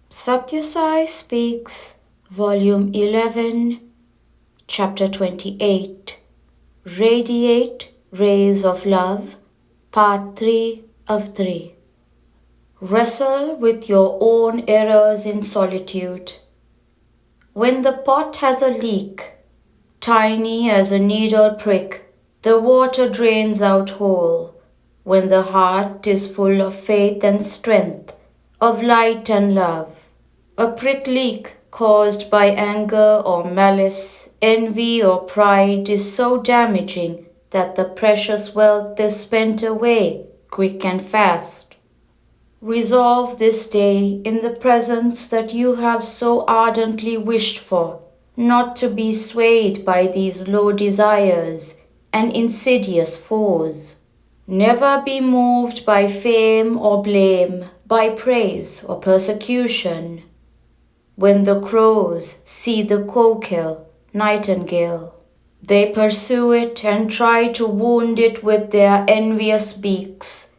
Sathya Sai Speaks, Volume 11, Chapter 28, Radiate, Rays of Love, Part 3 of 3. Wrestle with your own errors in solitude. When the pot has a leak, tiny as a needle prick, the water drains out whole. When the heart is full of faith and strength, of light and love, a prick leak caused by anger or malice, envy or pride is so damaging that the precious wealth is spent away quick and fast. Resolve this day in the presence that you have so ardently wished for, not to be swayed by these low desires and insidious foes. Never be moved by fame or blame, by praise or persecution. When the crows see the kokil, nightingale, they pursue it and try to wound it with their envious beaks.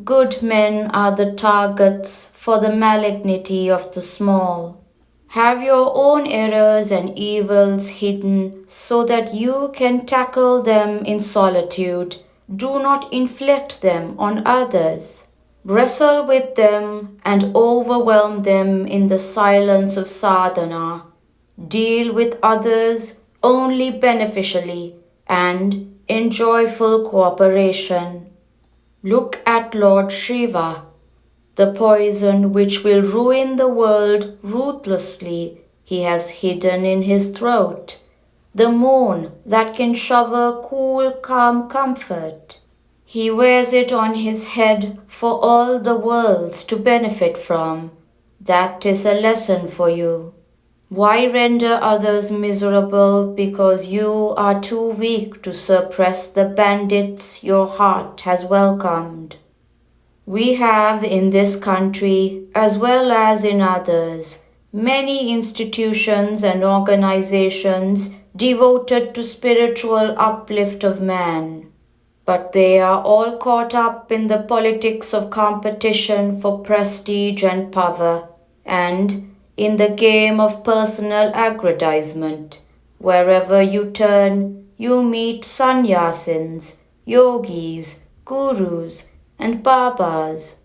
Good men are the targets for the malignity of the small. Have your own errors and evils hidden so that you can tackle them in solitude. Do not inflict them on others. Wrestle with them and overwhelm them in the silence of sadhana. Deal with others only beneficially and in joyful cooperation. Look at Lord Shiva, the poison which will ruin the world ruthlessly he has hidden in his throat, the moon that can shower cool, calm comfort. He wears it on his head for all the worlds to benefit from. That is a lesson for you. Why render others miserable because you are too weak to suppress the bandits your heart has welcomed? We have in this country, as well as in others, many institutions and organizations devoted to spiritual uplift of man. But they are all caught up in the politics of competition for prestige and power, and in the game of personal aggrandizement. Wherever you turn, you meet sannyasins, yogis, gurus, and babas,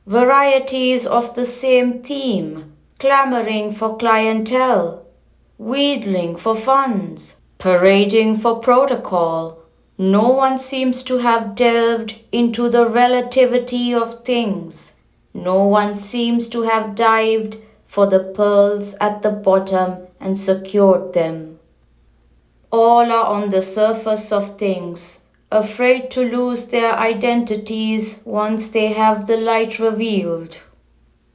varieties of the same theme, clamoring for clientele, wheedling for funds, parading for protocol. No one seems to have delved into the relativity of things. No one seems to have dived for the pearls at the bottom and secured them. All are on the surface of things, afraid to lose their identities once they have the light revealed.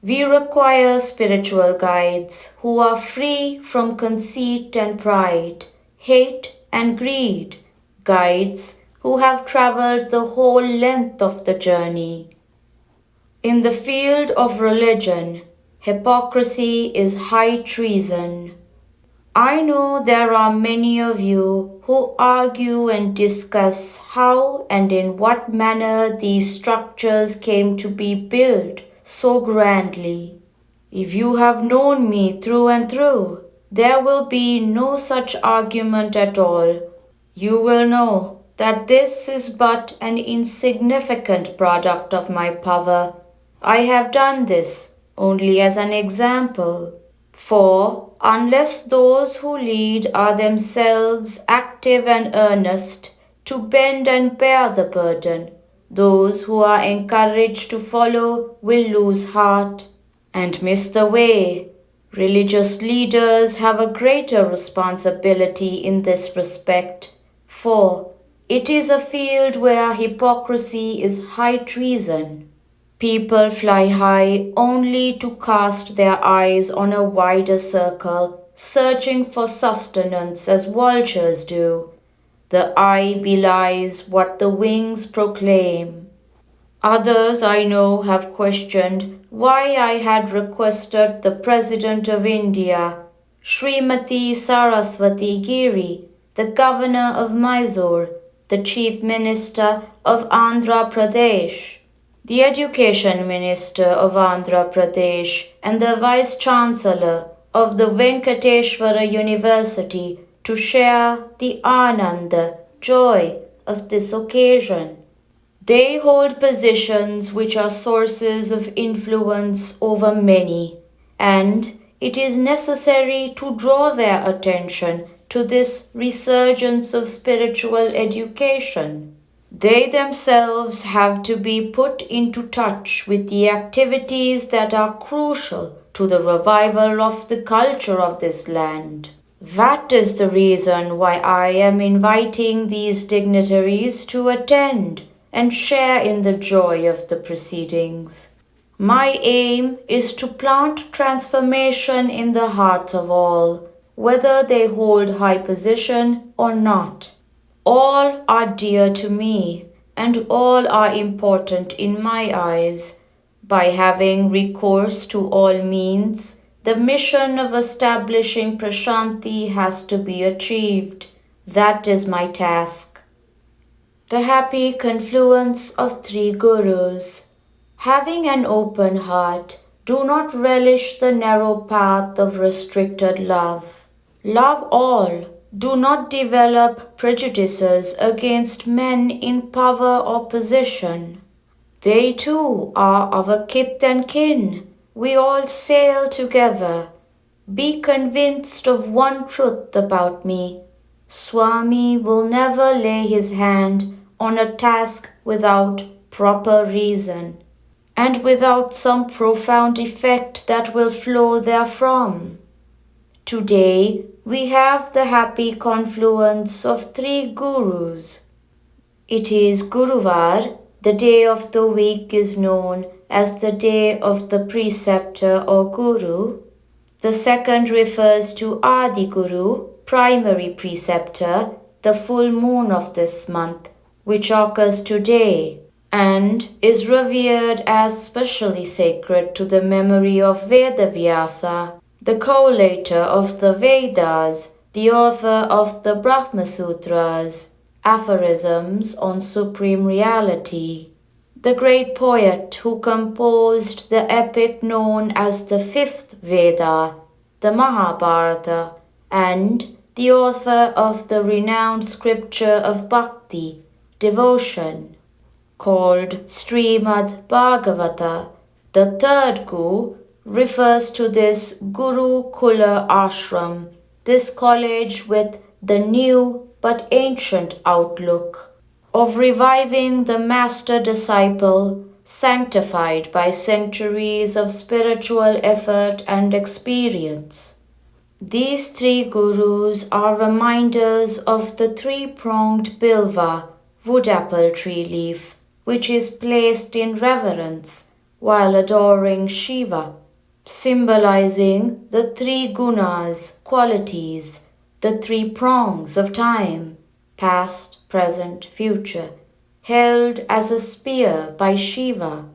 We require spiritual guides who are free from conceit and pride, hate and greed, guides who have traveled the whole length of the journey. In the field of religion, hypocrisy is high treason. I know there are many of you who argue and discuss how and in what manner these structures came to be built so grandly. If you have known me through and through, there will be no such argument at all. You will know that this is but an insignificant product of my power. I have done this only as an example. For unless those who lead are themselves active and earnest to bend and bear the burden, those who are encouraged to follow will lose heart and miss the way. Religious leaders have a greater responsibility in this respect. For it is a field where hypocrisy is high treason. People fly high only to cast their eyes on a wider circle, searching for sustenance as vultures do. The eye belies what the wings proclaim. Others I know have questioned why I had requested the President of India, Srimati Saraswati Giri, the Governor of Mysore, the Chief Minister of Andhra Pradesh, the Education Minister of Andhra Pradesh and the Vice Chancellor of the Venkateshwara University to share the Ananda, joy of this occasion. They hold positions which are sources of influence over many, and it is necessary to draw their attention to this resurgence of spiritual education. They themselves have to be put into touch with the activities that are crucial to the revival of the culture of this land. That is the reason why I am inviting these dignitaries to attend and share in the joy of the proceedings. My aim is to plant transformation in the hearts of all, whether they hold high position or not. All are dear to me, and all are important in my eyes. By having recourse to all means, the mission of establishing Prashanti has to be achieved. That is my task. The happy confluence of three gurus. Having an open heart, do not relish the narrow path of restricted love. Love all. Do not develop prejudices against men in power or position. They too are our kith and kin. We all sail together. Be convinced of one truth about me. Swami will never lay his hand on a task without proper reason, and without some profound effect that will flow therefrom. Today we have the happy confluence of three gurus. It is Guruvar. The day of the week is known as the day of the preceptor or guru. The second refers to Adi Guru, primary preceptor, the full moon of this month, which occurs today, and is revered as specially sacred to the memory of Vedavyasa, the collator of the Vedas, the author of the Brahma Sutras, aphorisms on supreme reality, the great poet who composed the epic known as the fifth Veda, the Mahabharata, and the author of the renowned scripture of bhakti, devotion, called Srimad Bhagavata. The third Guru refers to this Guru Kula Ashram, this college with the new but ancient outlook of reviving the master disciple, sanctified by centuries of spiritual effort and experience. These three gurus are reminders of the three-pronged bilva, wood apple tree leaf, which is placed in reverence while adoring Shiva, symbolizing the three gunas, qualities, the three prongs of time, past, present, future, held as a spear by Shiva,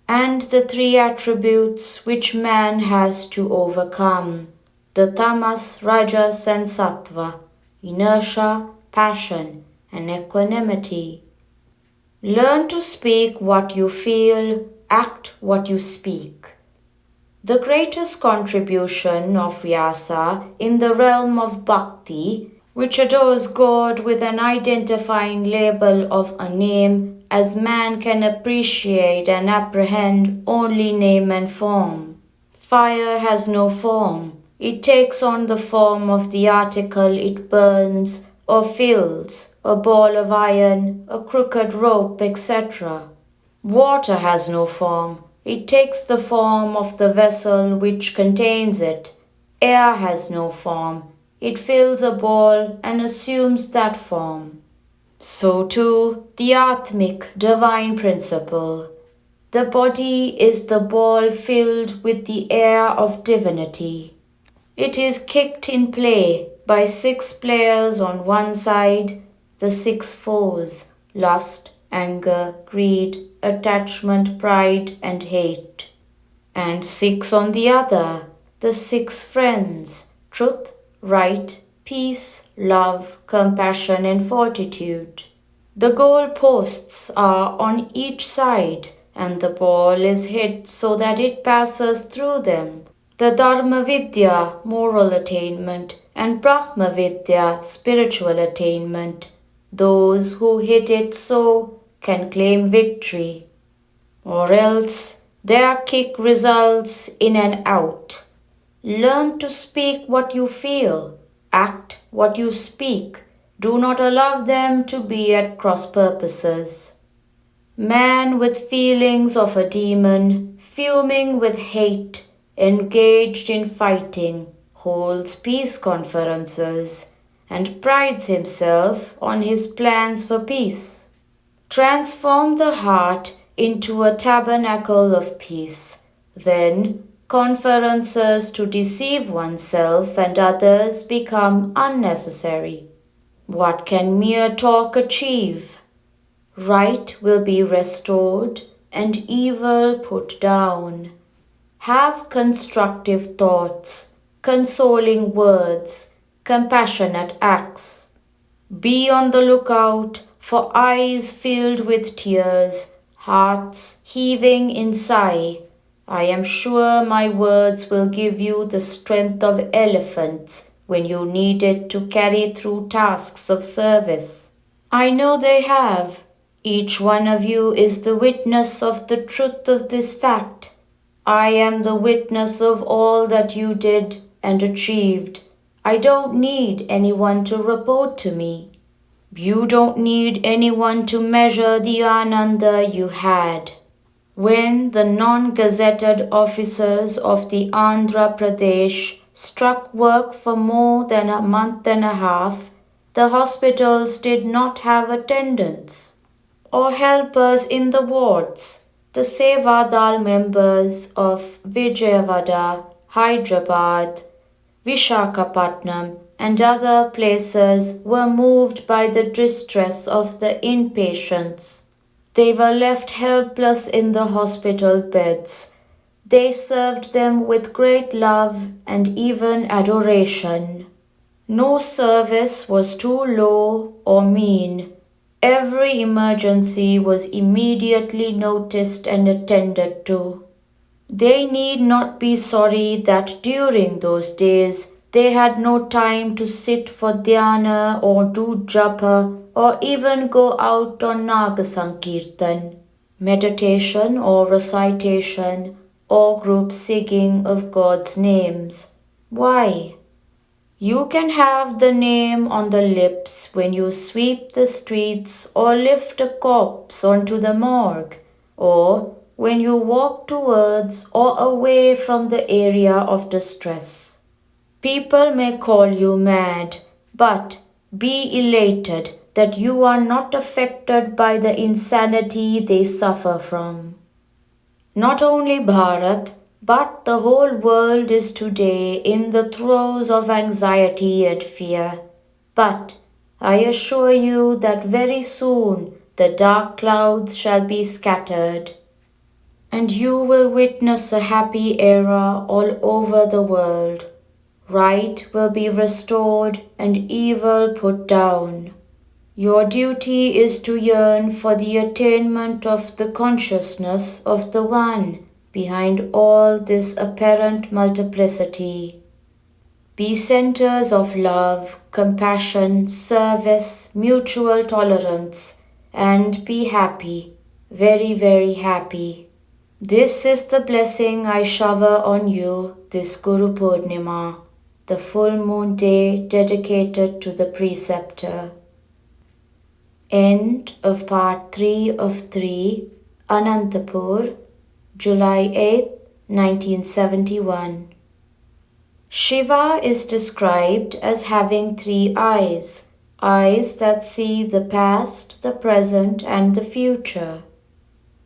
and the three attributes which man has to overcome, the tamas, rajas and sattva, inertia, passion, and equanimity. Learn to speak what you feel, act what you speak. The greatest contribution of Vyasa in the realm of bhakti, which adores God with an identifying label of a name, as man can appreciate and apprehend only name and form. Fire has no form. It takes on the form of the article it burns or fills, a ball of iron, a crooked rope, etc. Water has no form. It takes the form of the vessel which contains it. Air has no form. It fills a ball and assumes that form. So too, the Atmic divine principle. The body is the ball filled with the air of divinity. It is kicked in play by 6 players on one side, the 6 foes, lust, anger, greed, attachment, pride, and hate, and 6 on the other, the 6 friends, truth, right, peace, love, compassion, and fortitude. The goal posts are on each side and the ball is hit so that it passes through them. The Dharma Vidya, moral attainment, and Brahma Vidya, spiritual attainment. Those who hit it so can claim victory, or else their kick results in an out. Learn to speak what you feel, act what you speak. Do not allow them to be at cross purposes. Man with feelings of a demon, fuming with hate, engaged in fighting, holds peace conferences and prides himself on his plans for peace. Transform the heart into a tabernacle of peace. Then conferences to deceive oneself and others become unnecessary. What can mere talk achieve? Right will be restored and evil put down. Have constructive thoughts, consoling words, compassionate acts. Be on the lookout for eyes filled with tears, hearts heaving in sigh. I am sure my words will give you the strength of elephants when you need it to carry through tasks of service. I know they have. Each one of you is the witness of the truth of this fact. I am the witness of all that you did and achieved. I don't need anyone to report to me. You don't need anyone to measure the ananda you had. When the non-gazetted officers of the Andhra Pradesh struck work for more than a month and a half, the hospitals did not have attendants or helpers in the wards. The Sevadal members of Vijayawada, Hyderabad, Vishakhapatnam and other places were moved by the distress of the inpatients. They were left helpless in the hospital beds. They served them with great love and even adoration. No service was too low or mean. Every emergency was immediately noticed and attended to. They need not be sorry that during those days they had no time to sit for dhyana or do japa or even go out on Naga Sankirtan, meditation or recitation or group singing of God's names. Why? You can have the name on the lips when you sweep the streets or lift a corpse onto the morgue, or when you walk towards or away from the area of distress. People may call you mad, but be elated that you are not affected by the insanity they suffer from. Not only Bharat, but the whole world is today in the throes of anxiety and fear. But I assure you that very soon the dark clouds shall be scattered, and you will witness a happy era all over the world. Right will be restored and evil put down. Your duty is to yearn for the attainment of the consciousness of the One behind all this apparent multiplicity. Be centers of love, compassion, service, mutual tolerance, and be happy, very, very happy. This is the blessing I shower on you this Guru Purnima, the full moon day dedicated to the preceptor. End of part 3 of 3, Anantapur, July 8, 1971. Shiva is described as having 3 eyes, eyes that see the past, the present, and the future.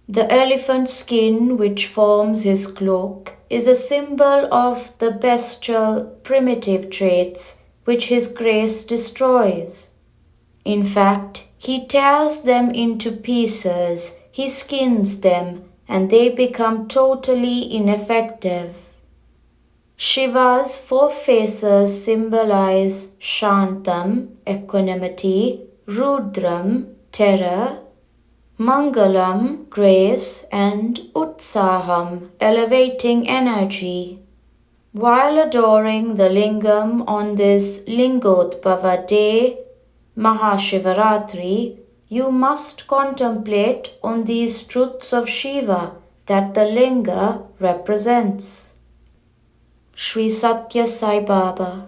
The elephant skin which forms his cloak is a symbol of the bestial, primitive traits which his grace destroys. In fact, he tears them into pieces, he skins them, and they become totally ineffective. Shiva's 4 faces symbolize Shantam, equanimity, Rudram, terror, Mangalam, grace, and Utsaham, elevating energy. While adoring the lingam on this Lingotbhava day, Mahashivaratri, you must contemplate on these truths of Shiva that the linga represents. Sri Sathya Sai Baba.